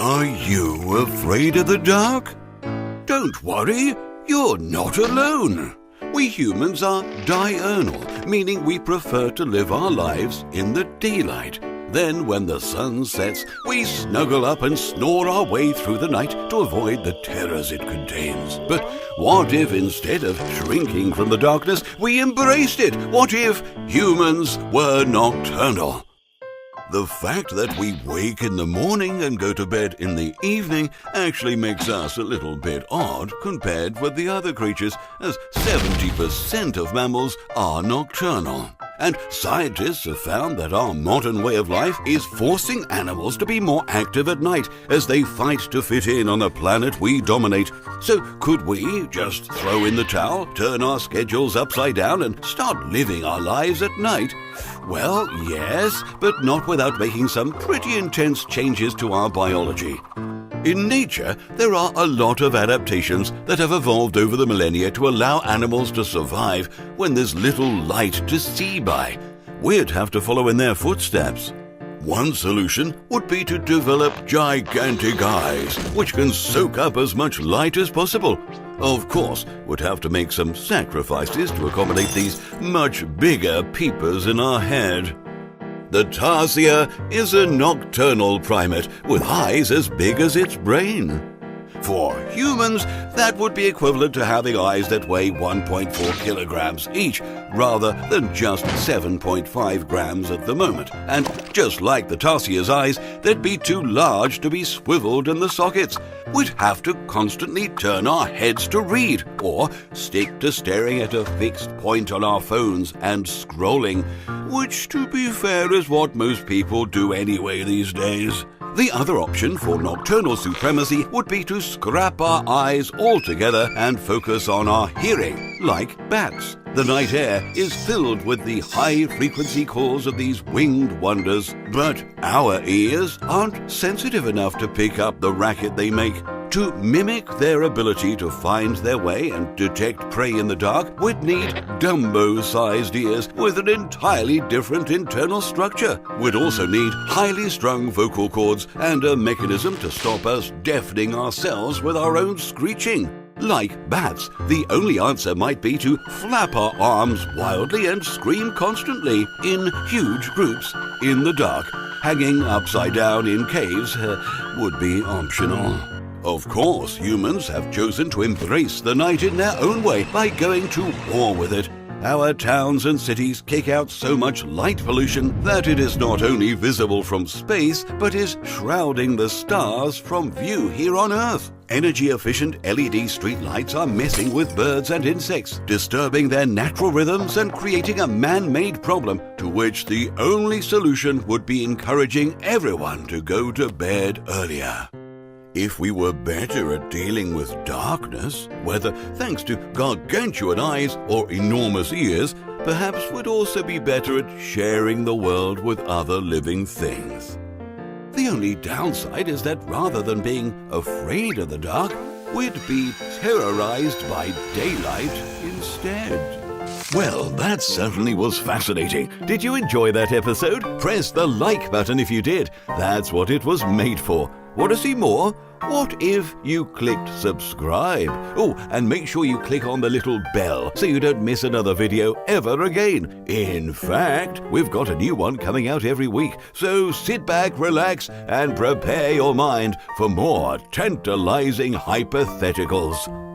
Are you afraid of the dark? Don't worry, you're not alone. We humans are diurnal, meaning we prefer to live our lives in the daylight. Then when the sun sets, we snuggle up and snore our way through the night to avoid the terrors it contains. But what if instead of shrinking from the darkness, we embraced it? What if humans were nocturnal? The fact that we wake in the morning and go to bed in the evening actually makes us a little bit odd compared with the other creatures, as 70% of mammals are nocturnal. And scientists have found that our modern way of life is forcing animals to be more active at night as they fight to fit in on the planet we dominate. So could we just throw in the towel, turn our schedules upside down and start living our lives at night? Well, yes, but not without making some pretty intense changes to our biology. In nature, there are a lot of adaptations that have evolved over the millennia to allow animals to survive when there's little light to see by. We'd have to follow in their footsteps. One solution would be to develop gigantic eyes, which can soak up as much light as possible. Of course, we'd have to make some sacrifices to accommodate these much bigger peepers in our head. The tarsier is a nocturnal primate with eyes as big as its brain. For humans, that would be equivalent to having eyes that weigh 1.4 kilograms each, rather than just 7.5 grams at the moment. And just like the tarsier's eyes, they'd be too large to be swiveled in the sockets. We'd have to constantly turn our heads to read, or stick to staring at a fixed point on our phones and scrolling, which, to be fair, is what most people do anyway these days. The other option for nocturnal supremacy would be to scrap our eyes altogether and focus on our hearing, like bats. The night air is filled with the high-frequency calls of these winged wonders, but our ears aren't sensitive enough to pick up the racket they make. To mimic their ability to find their way and detect prey in the dark, we'd need Dumbo-sized ears with an entirely different internal structure. We'd also need highly strung vocal cords and a mechanism to stop us deafening ourselves with our own screeching. Like bats, the only answer might be to flap our arms wildly and scream constantly in huge groups in the dark. Hanging upside down in caves would be optional. Of course, humans have chosen to embrace the night in their own way by going to war with it. Our towns and cities kick out so much light pollution that it is not only visible from space, but is shrouding the stars from view here on Earth. Energy-efficient LED streetlights are messing with birds and insects, disturbing their natural rhythms and creating a man-made problem to which the only solution would be encouraging everyone to go to bed earlier. If we were better at dealing with darkness, whether thanks to gargantuan eyes or enormous ears, perhaps we'd also be better at sharing the world with other living things. The only downside is that rather than being afraid of the dark, we'd be terrorized by daylight instead. Well, that certainly was fascinating. Did you enjoy that episode? Press the like button if you did. That's what it was made for. Want to see more? What if you clicked subscribe? Oh, and make sure you click on the little bell so you don't miss another video ever again. In fact, we've got a new one coming out every week, so sit back, relax, and prepare your mind for more tantalizing hypotheticals.